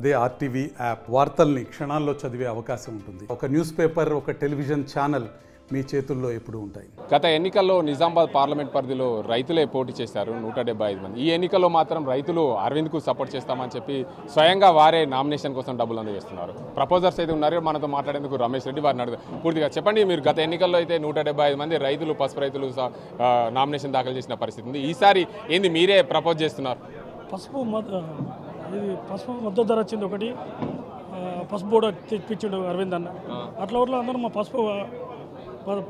అదే RTV app వార్తల్ని క్షణాల్లో చదివే అవకాశం ఉంటుంది. ఒక న్యూస్ పేపర్, ఒక టెలివిజన్ ఛానల్ మీ చేతుల్లో ఎప్పుడూ ఉంటాయి. గత ఎన్నికల్లో నిజామాబాద్ పార్లమెంట్ పరిధిలో రైతులే పోటీ చేశారు 175 మంది. ఈ ఎన్నికల్లో మాత్రం రైతులు అరవింద్కు సపోర్ట్ చేస్తామని చెప్పి స్వయంగా వారే నామినేషన్ కోసం డబ్బులు అందజేస్తున్నారు. ప్రపోజర్స్ అయితే ఉన్నారు. మనతో మాట్లాడేందుకు రమేష్ రెడ్డి వారిని అడుగుతారు. పూర్తిగా చెప్పండి, మీరు గత ఎన్నికల్లో అయితే 175 మంది రైతులు, పసుపు రైతులు నామినేషన్ దాఖలు చేసిన పరిస్థితి ఉంది. ఈసారి ఏంది మీరే ప్రపోజ్ చేస్తున్నారు? పసుపు మద్దతు ధర వచ్చింది ఒకటి, పసుపు బోర్డు తెప్పించిండు అరవింద్ అన్న. అట్లా అందరూ మా పసుపు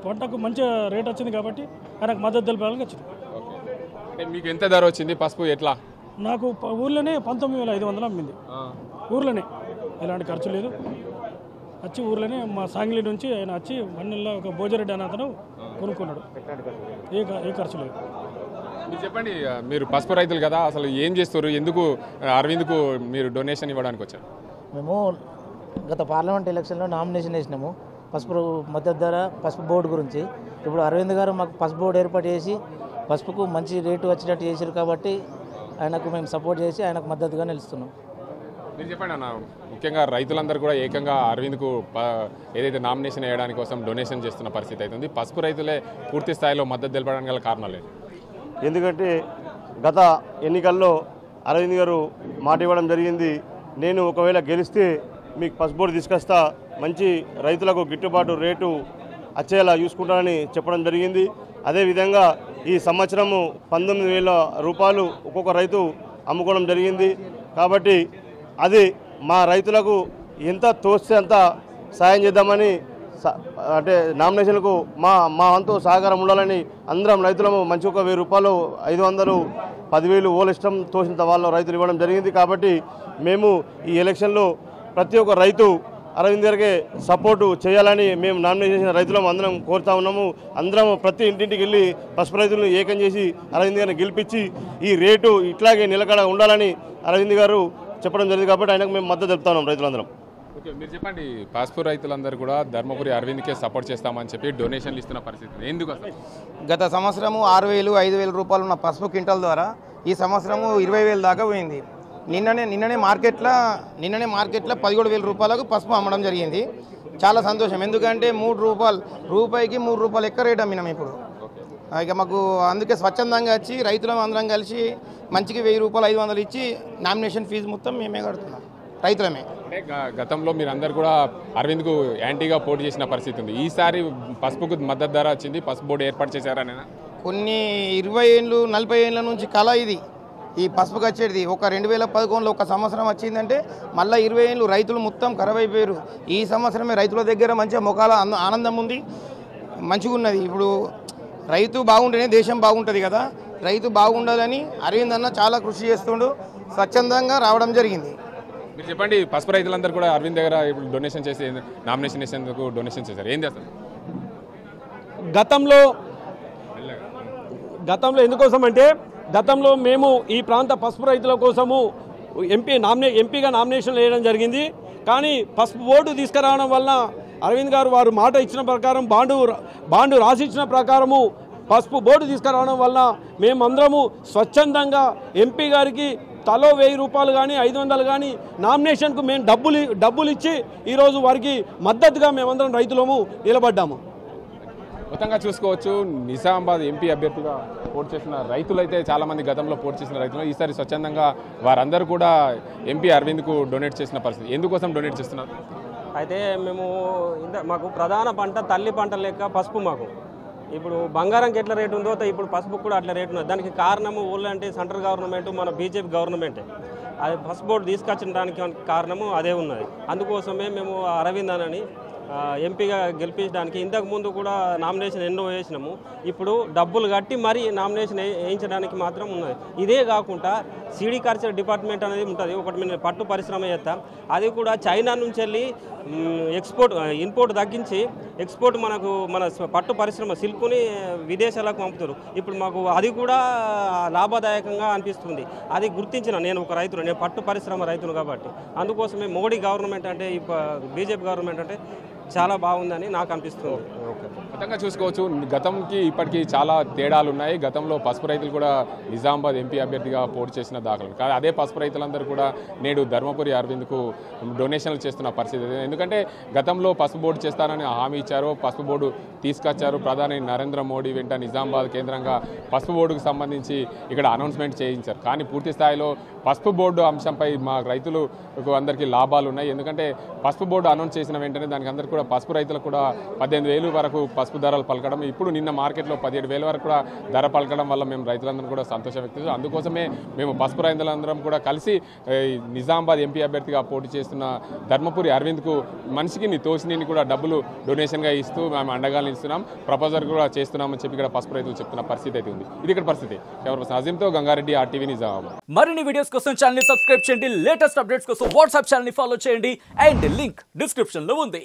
పంటకు మంచి రేట్ వచ్చింది కాబట్టి ఆయనకు మద్దతు తెలిపాలని వచ్చింది. అంటే మీకు ఎంత ధర వచ్చింది పసుపు? ఎట్లా? నాకు ఊర్లోనే 19,500 అమ్మింది. ఊర్లోనే ఎలాంటి ఖర్చు లేదు. వచ్చి ఊర్లోనే మా సాంగ్లీ నుంచి ఆయన వచ్చి వన్నెల్లో ఒక భోజరెడ్డి అనే అతను కొనుక్కున్నాడు. ఏ ఖర్చు లేదు. మీరు చెప్పండి, మీరు పసుపు రైతులు కదా, అసలు ఏం చేస్తారు? ఎందుకు అరవింద్కు మీరు డొనేషన్ ఇవ్వడానికి వచ్చారు? మేము గత పార్లమెంట్ ఎలక్షన్లో నామినేషన్ వేసినాము పసుపు మద్దతు ధర, పసుపు బోర్డు గురించి. ఇప్పుడు అరవింద్ గారు మాకు పసుపు బోర్డు ఏర్పాటు చేసి పసుపుకు మంచి రేటు వచ్చేటట్టు చేశారు కాబట్టి ఆయనకు మేము సపోర్ట్ చేసి ఆయనకు మద్దతుగా నిలుస్తున్నాం. మీరు చెప్పండి అన్న, ముఖ్యంగా రైతులందరూ కూడా ఏకంగా అరవింద్కు ఏదైతే నామినేషన్ వేయడానికి కోసం డొనేషన్ చేస్తున్న పరిస్థితి అవుతుంది. పసుపు రైతులే పూర్తి స్థాయిలో మద్దతు తెలపడానికి గల కారణాలు ఏంటి? ఎందుకంటే గత ఎన్నికల్లో అరవింద్ గారు మాట ఇవ్వడం జరిగింది, నేను ఒకవేళ గెలిస్తే మీకు పసుపు బోర్డు తీసుకొస్తా, మంచి రైతులకు గిట్టుబాటు రేటు వచ్చేలా చూసుకుంటానని చెప్పడం జరిగింది. అదేవిధంగా ఈ సంవత్సరము 19,000 రూపాయలు ఒక్కొక్క రైతు అమ్ముకోవడం జరిగింది. కాబట్టి అది మా రైతులకు ఎంత తోస్తే అంత సాయం చేద్దామని, అంటే నామినేషన్లకు మా వంతు సహకారం ఉండాలని అందరం రైతులము మంచి ఒక 1,000 రూపాయలు, 500, 10,000 ఓల ఇష్టం తోసినంత వాళ్ళు రైతులు ఇవ్వడం జరిగింది. కాబట్టి మేము ఈ ఎలక్షన్లో ప్రతి ఒక్క రైతు అరవింద్ గారికి సపోర్టు చేయాలని మేము నామినేషన్ చేసిన రైతులం అందరం కోరుతా ఉన్నాము. అందరం ప్రతి ఇంటింటికి వెళ్ళి పసుపు రైతులను ఏకం చేసి అరవింద్ గారిని గెలిపించి ఈ రేటు ఇట్లాగే నిలకడ ఉండాలని అరవింద్ గారు చెప్పడం జరిగింది. కాబట్టి ఆయనకు మేము మద్దతు తెలుపుతా ఉన్నాం రైతులందరం. ఓకే, మీరు చెప్పండి, పసుపు రైతులందరూ కూడా ధర్మపురి అరవింద్కే సపోర్ట్ చేస్తామని చెప్పి డొనేషన్లు ఇస్తున్న పరిస్థితి ఎందుకు అసలు? గత సంవత్సరము 6,000, 5,000 రూపాయలు ఉన్న పసుపు క్వింటల్ ద్వారా ఈ సంవత్సరము 20,000 దాకా పోయింది. నిన్ననే మార్కెట్లో 17,000 రూపాయలకు పసుపు అమ్మడం జరిగింది. చాలా సంతోషం. ఎందుకంటే రూపాయికి 3 రూపాయలు ఎక్కువ రేట్ అమ్మినాం ఇప్పుడు. ఇక మాకు అందుకే స్వచ్ఛందంగా వచ్చి రైతులం అందరం కలిసి మంచికి 1,000 రూపాయలు, 500 ఇచ్చి నామినేషన్ ఫీజు మొత్తం మేమే కడుతున్నాం, రైతులమే. అంటే గతంలో మీరు అందరు కూడా అరవింద్కు యాంటీగా పోటీ చేసిన పరిస్థితి ఉంది. ఈసారి పసుపుకు మద్దతు ధర వచ్చింది, పసుపు బోర్డు ఏర్పాటు చేశారనేనా? కొన్ని 20 ఏళ్ళు, 40 ఏళ్ళ నుంచి కళ ఇది. ఈ పసుపుకి వచ్చేది ఒక 2011లో ఒక సంవత్సరం వచ్చిందంటే మళ్ళీ 20 ఏళ్ళు రైతులు మొత్తం ఖరాబ్ అయిపోయారు. ఈ సంవత్సరమే రైతుల దగ్గర మంచిగా ముఖాల ఆనందం ఉంది, మంచిగా ఉన్నది. ఇప్పుడు రైతు బాగుంటేనే దేశం బాగుంటుంది కదా. రైతు బాగుండాలని అరవింద్ అన్న చాలా కృషి చేస్తుండు, స్వచ్ఛందంగా రావడం జరిగింది. మీరు చెప్పండి, పసుపు రైతులందరూ కూడా అరవింద్ దగ్గర ఇప్పుడు డొనేషన్ చేసి నామినేషన్ చేసేందుకు డొనేషన్ చేశారు, ఏం చేస్తారు? గతంలో ఎందుకోసం అంటే గతంలో మేము ఈ ప్రాంత పసుపు రైతుల కోసము ఎంపీగా నామినేషన్ వేయడం జరిగింది. కానీ పసుపు బోర్డు తీసుకురావడం వల్ల అరవింద్ గారు వారు మాట ఇచ్చిన ప్రకారం బాండు రాసిచ్చిన ప్రకారము పసుపు బోర్డు తీసుకురావడం వల్ల మేమందరము స్వచ్ఛందంగా ఎంపీ గారికి తలో 1,000 రూపాయలు కానీ 500 కానీ నామినేషన్కు మేము డబ్బులు ఇచ్చి ఈరోజు వారికి మద్దతుగా మేమందరం రైతులము నిలబడ్డాము. మొత్తంగా చూసుకోవచ్చు, నిజామాబాద్ ఎంపీ అభ్యర్థిగా పోటీ చేసిన రైతులైతే చాలామంది గతంలో పోటీ చేసిన రైతులు ఈసారి స్వచ్ఛందంగా వారందరూ కూడా ఎంపీ అరవింద్కు డొనేట్ చేసిన పరిస్థితి. ఎందుకోసం డొనేట్ చేస్తున్నారు? అయితే మాకు ప్రధాన పంట తల్లి పంట లెక్క పసుపు. మాకు ఇప్పుడు బంగారంకి ఎట్లా రేటు ఉందో ఇప్పుడు పసుపు కూడా అట్లా రేటు ఉన్నది. దానికి కారణము ఊళ్ళో అంటే సెంట్రల్ గవర్నమెంట్, మన బీజేపీ గవర్నమెంటే అది పసుపు బోర్డు తీసుకొచ్చడానికి కారణము అదే ఉన్నది. అందుకోసమే మేము అరవింద్ అని ఎంపీగా గెలిపించడానికి ఇంతకుముందు కూడా నామినేషన్ ఎన్నో వేసినాము. ఇప్పుడు డబ్బులు కట్టి మరీ నామినేషన్ వేయించడానికి మాత్రం ఉన్నది. ఇదే కాకుండా సిడికల్చర్ డిపార్ట్మెంట్ అనేది ఉంటుంది ఒకటి, మేము పట్టు పరిశ్రమ చేస్తాం. అది కూడా చైనా నుంచి వెళ్ళి ఇంపోర్ట్ తగ్గించి ఎక్స్పోర్ట్ మన పట్టు పరిశ్రమ సిల్క్ని విదేశాలకు పంపుతారు. ఇప్పుడు మాకు అది కూడా లాభదాయకంగా అనిపిస్తుంది. అది గుర్తించిన నేను ఒక రైతును, నేను పట్టు పరిశ్రమ రైతును కాబట్టి అందుకోసమే మోడీ గవర్నమెంట్ అంటే బీజేపీ గవర్నమెంట్ అంటే చాలా బాగుందని నాకు అనిపిస్తుంది. మొత్తంగా చూసుకోవచ్చు గతంకి ఇప్పటికీ చాలా తేడాలు ఉన్నాయి. గతంలో పసుపు రైతులు కూడా నిజామాబాద్ ఎంపీ అభ్యర్థిగా పోటీ చేసిన దాఖలు. కానీ అదే పసుపు రైతులందరూ కూడా నేడు ధర్మపురి అరవింద్కు డొనేషన్లు చేస్తున్న పరిస్థితి. ఎందుకంటే గతంలో పసుపు బోర్డు చేస్తానని హామీ ఇచ్చారు, పసుపు బోర్డు తీసుకొచ్చారు. ప్రధాని నరేంద్ర మోడీ వెంట నిజామాబాద్ కేంద్రంగా పసుపు బోర్డుకు సంబంధించి ఇక్కడ అనౌన్స్మెంట్ చేయించారు. కానీ పూర్తి స్థాయిలో పసుపు బోర్డు అంశంపై మా రైతులకు అందరికీ లాభాలు ఉన్నాయి. ఎందుకంటే పసుపు బోర్డు అనౌన్స్ చేసిన వెంటనే దానికి అందరికీ కూడా పసుపు రైతులకు కూడా 18,000 వరకు పసుపు ధరలు పలకడం, ఇప్పుడు నిన్న మార్కెట్లో 17,000 వరకు కూడా ధర పలకడం వల్ల మేము రైతులందరం కూడా సంతోషం వ్యక్తం చేస్తాం. అందుకోసమే మేము పసుపు రైతులందరం కూడా కలిసి నిజామాబాద్ ఎంపీ అభ్యర్థిగా పోటీ చేస్తున్న ధర్మపురి అరవింద్కు మనిషికి తోసిని కూడా డబ్బులు డొనేషన్గా ఇస్తూ మేము అండగా నిలుస్తున్నాం, ప్రపోజల్ కూడా చేస్తున్నామని చెప్పి ఇక్కడ పసుపు రైతులు చెప్తున్న పరిస్థితి అయితే ఉంది. ఇది ఇక్కడ పరిస్థితి. ఎవరు అజీంతో గంగారెడ్డి, RTV నిజామాబాద్. మరిన్ని వీడియోస్ కోసం ఛానల్ ని సబ్స్క్రైబ్ చేయండి, లేటెస్ట్ అప్డేట్స్ కోసం వాట్సాప్ ఛానల్ ని ఫాలో చేయండి అండ్ లింక్ డిస్క్రిప్షన్ లో ఉంది.